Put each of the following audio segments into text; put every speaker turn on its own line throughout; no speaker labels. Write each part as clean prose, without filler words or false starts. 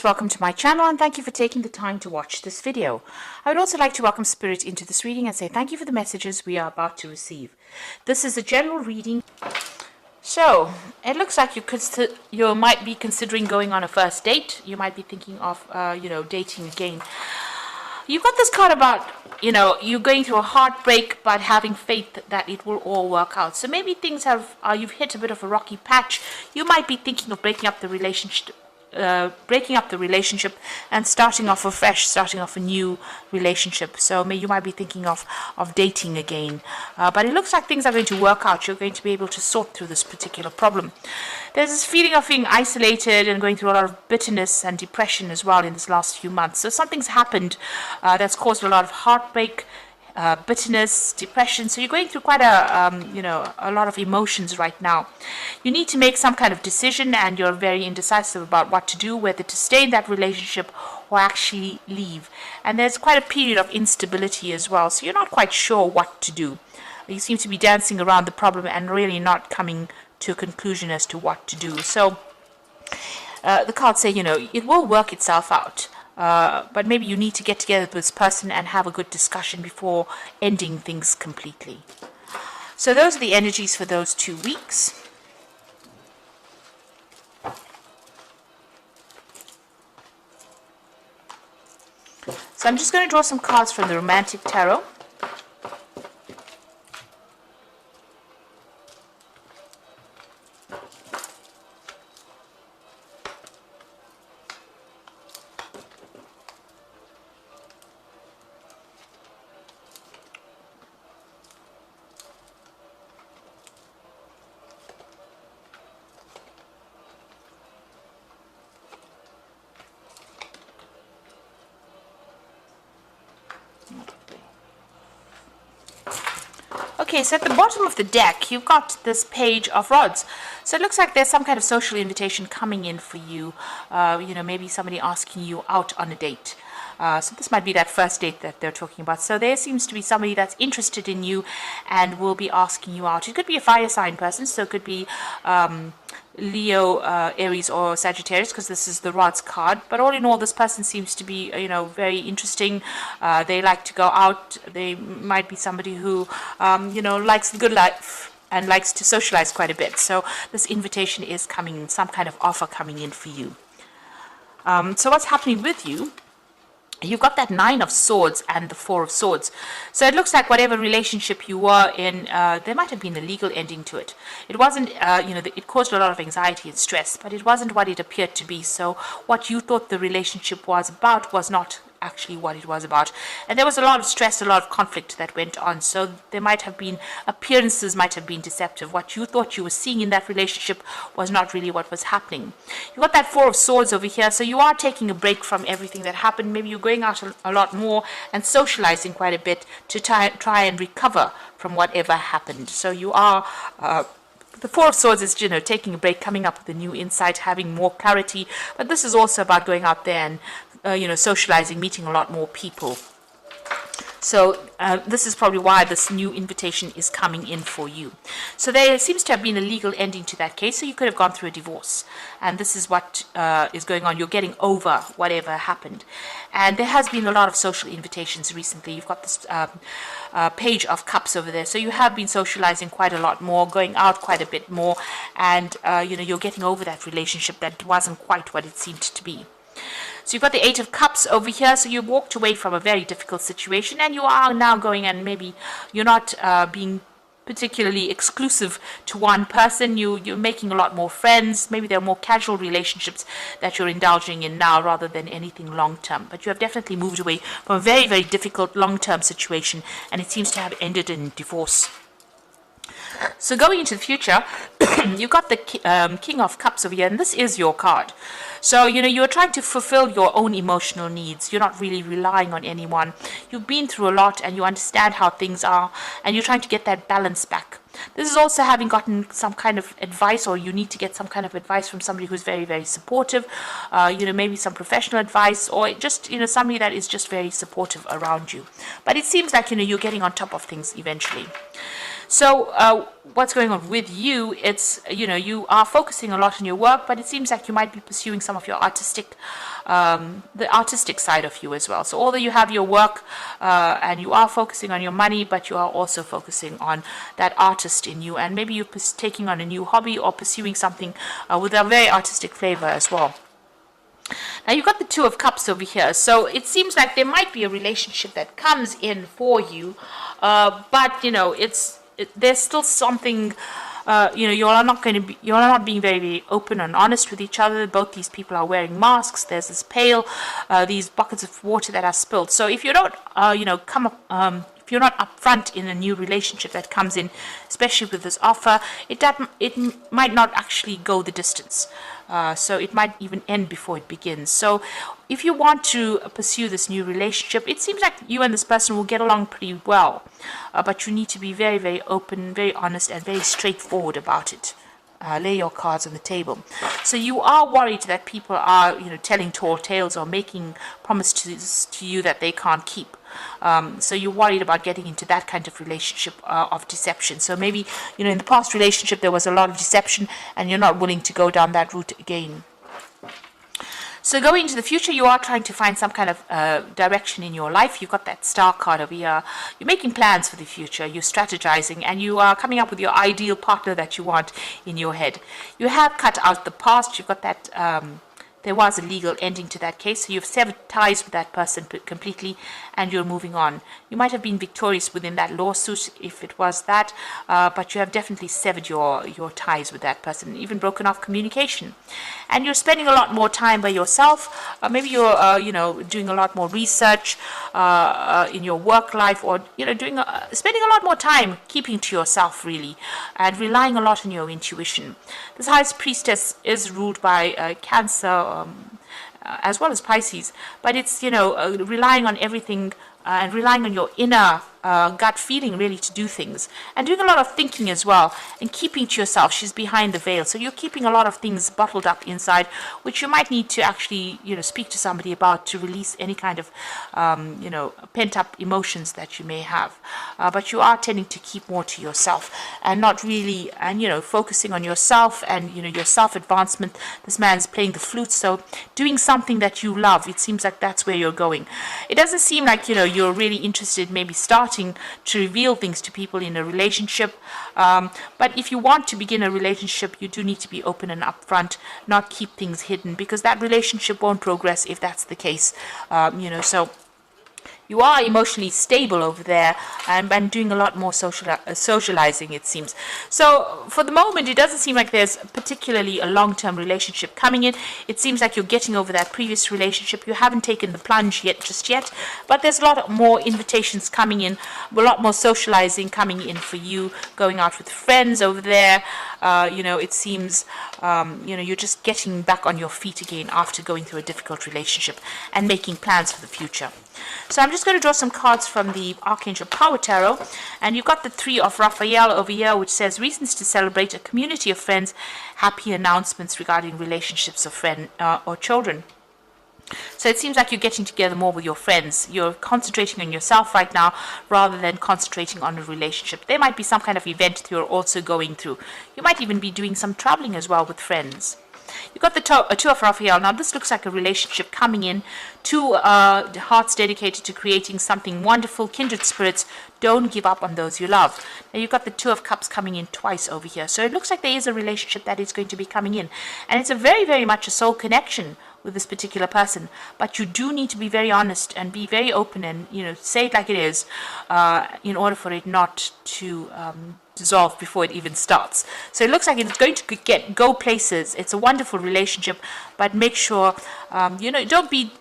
Welcome to my channel and thank you for taking the time to watch this video. I would also like to welcome Spirit into this reading and say thank you for the messages we are about to receive. This is a general reading. So, it looks like you might be considering going on a first date. You might be thinking of, dating again. You've got this card about, you're going through a heartbreak but having faith that it will all work out. So maybe things you've hit a bit of a rocky patch. You might be thinking of breaking up the relationship and starting off afresh, starting off a new relationship. So you might be thinking of dating again. But it looks like things are going to work out. You're going to be able to sort through this particular problem. There's this feeling of being isolated and going through a lot of bitterness and depression as well in this last few months. So something's happened that's caused a lot of heartbreak, bitterness, depression. So you're going through quite a lot of emotions right now. You need to make some kind of decision and you're very indecisive about what to do, whether to stay in that relationship or actually leave. And there's quite a period of instability as well. So you're not quite sure what to do. You seem to be dancing around the problem and really not coming to a conclusion as to what to do. So the cards say, it will work itself out. But maybe you need to get together with this person and have a good discussion before ending things completely. So those are the energies for those 2 weeks. So I'm just going to draw some cards from the Romantic Tarot. Okay, so at the bottom of the deck, you've got this Page of Rods. So it looks like there's some kind of social invitation coming in for you. Maybe somebody asking you out on a date. So this might be that first date that they're talking about. So there seems to be somebody that's interested in you and will be asking you out. It could be a fire sign person, so it could be Leo, Aries, or Sagittarius, because this is the Rods card. But all in all, this person seems to be, very interesting. They like to go out. They might be somebody who, likes the good life and likes to socialize quite a bit. So this invitation is coming in, some kind of offer coming in for you. So what's happening with you? You've got that 9 of Swords and the 4 of Swords. So it looks like whatever relationship you were in, there might have been a legal ending to it. It wasn't, it caused a lot of anxiety and stress, but it wasn't what it appeared to be. So what you thought the relationship was about was not actually what it was about. And there was a lot of stress, a lot of conflict that went on. So there might have been, appearances might have been deceptive. What you thought you were seeing in that relationship was not really what was happening. You got that 4 of Swords over here. So you are taking a break from everything that happened. Maybe you're going out a lot more and socializing quite a bit to try and recover from whatever happened. So you are the 4 of Swords is, taking a break, coming up with a new insight, having more clarity. But this is also about going out there and socializing, meeting a lot more people. So this is probably why this new invitation is coming in for you. So there seems to have been a legal ending to that case. So you could have gone through a divorce. And this is what is going on. You're getting over whatever happened. And there has been a lot of social invitations recently. You've got this Page of Cups over there. So you have been socializing quite a lot more, going out quite a bit more. And, you're getting over that relationship that wasn't quite what it seemed to be. So you've got the 8 of Cups over here. So you walked away from a very difficult situation and you are now going, and maybe you're not being particularly exclusive to one person. You're making a lot more friends. Maybe there are more casual relationships that you're indulging in now rather than anything long-term. But you have definitely moved away from a very, very difficult long-term situation, and it seems to have ended in divorce. So going into the future, you've got the King of Cups over here, and this is your card. So, you're trying to fulfill your own emotional needs. You're not really relying on anyone. You've been through a lot and you understand how things are, and you're trying to get that balance back. This is also having gotten some kind of advice, or you need to get some kind of advice from somebody who's very, very supportive, maybe some professional advice, or just, somebody that is just very supportive around you. But it seems like, you're getting on top of things eventually. So what's going on with you? It's, you are focusing a lot on your work, but it seems like you might be pursuing some of your artistic the artistic side of you as well. So although you have your work and you are focusing on your money, but you are also focusing on that artist in you, and maybe you're taking on a new hobby or pursuing something with a very artistic flavor as well. Now you've got the Two of Cups over here, so it seems like there might be a relationship that comes in for you, but there's still something. You're not being very, very open and honest with each other. Both these people are wearing masks. There's this pail, these buckets of water that are spilled. So if you don't, if you're not upfront in a new relationship that comes in, especially with this offer, it might not actually go the distance. So it might even end before it begins. So if you want to pursue this new relationship, it seems like you and this person will get along pretty well. But you need to be very, very open, very honest, and very straightforward about it. Lay your cards on the table. So you are worried that people are, telling tall tales or making promises to you that they can't keep. So you're worried about getting into that kind of relationship of deception. So maybe, in the past relationship there was a lot of deception and you're not willing to go down that route again. So going into the future, you are trying to find some kind of direction in your life. You've got that Star card over here. You're making plans for the future. You're strategizing, and you are coming up with your ideal partner that you want in your head. You have cut out the past. You've got that there was a legal ending to that case, so you've severed ties with that person completely, and you're moving on. You might have been victorious within that lawsuit if it was that, but you have definitely severed your ties with that person, even broken off communication. And you're spending a lot more time by yourself. Maybe you're doing a lot more research in your work life, or spending a lot more time keeping to yourself, really, and relying a lot on your intuition. This High Priestess is ruled by Cancer, as well as Pisces, but it's relying on everything and relying on your inner gut feeling, really, to do things, and doing a lot of thinking as well, and keeping to yourself. She's behind the veil, so you're keeping a lot of things bottled up inside, which you might need to actually speak to somebody about to release any kind of pent up emotions that you may have. But you are tending to keep more to yourself and not really, and focusing on yourself and your self advancement. This man's playing the flute, so doing something that you love. It seems like that's where you're going. It doesn't seem like you're really interested, maybe starting to reveal things to people in a relationship, but if you want to begin a relationship, you do need to be open and upfront, not keep things hidden, because that relationship won't progress if that's the case. So you are emotionally stable over there, and doing a lot more socializing, it seems. So for the moment, it doesn't seem like there's particularly a long-term relationship coming in. It seems like you're getting over that previous relationship. You haven't taken the plunge just yet, but there's a lot more invitations coming in, a lot more socializing coming in for you, going out with friends over there. It seems, you're just getting back on your feet again after going through a difficult relationship and making plans for the future. So I'm just going to draw some cards from the Archangel Power Tarot, and you've got the Three of Raphael over here, which says reasons to celebrate, a community of friends, happy announcements regarding relationships of friends or children. So it seems like you're getting together more with your friends. You're concentrating on yourself right now rather than concentrating on a relationship. There might be some kind of event that you're also going through. You might even be doing some traveling as well with friends. You've got the Two of Raphael. Now this looks like a relationship coming in. Two hearts dedicated to creating something wonderful, kindred spirits. Don't give up on those you love. Now you've got the Two of Cups coming in twice over here. So it looks like there is a relationship that is going to be coming in. And it's a very, very much a soul connection with this particular person, but you do need to be very honest and be very open and say it like it is, in order for it not to dissolve before it even starts. So it looks like it's going to go places. It's a wonderful relationship, but make sure don't be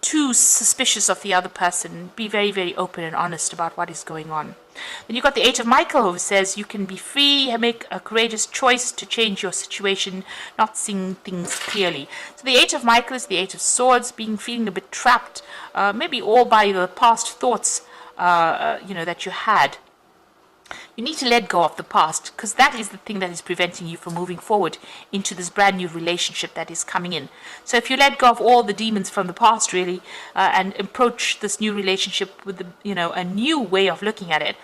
too suspicious of the other person. Be very, very open and honest about what is going on. Then you've got the Eight of Michael, who says you can be free, make a courageous choice to change your situation, not seeing things clearly. So the Eight of Michael is the Eight of Swords, feeling a bit trapped, maybe all by the past thoughts that you had. You need to let go of the past, because that is the thing that is preventing you from moving forward into this brand new relationship that is coming in. So if you let go of all the demons from the past, really, and approach this new relationship with a new way of looking at it,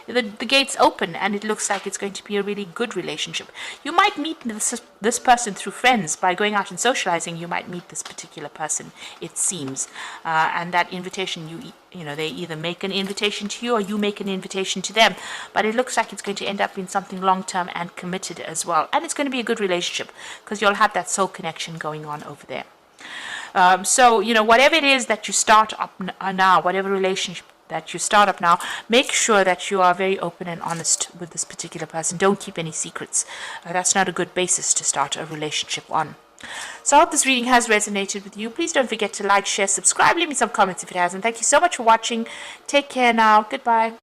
the gates open, and it looks like it's going to be a really good relationship. You might meet this person through friends. By going out and socializing, you might meet this particular person, it seems, and that invitation, they either make an invitation to you or you make an invitation to them, but it looks like it's going to end up in something long-term and committed as well, and it's going to be a good relationship because you'll have that soul connection going on over there. So whatever it is that you start up now, whatever relationship that you start up now, make sure that you are very open and honest with this particular person. Don't keep any secrets. That's not a good basis to start a relationship on. So I hope this reading has resonated with you. Please don't forget to like, share, subscribe, leave me some comments if it hasn't. Thank you so much for watching. Take care now. Goodbye.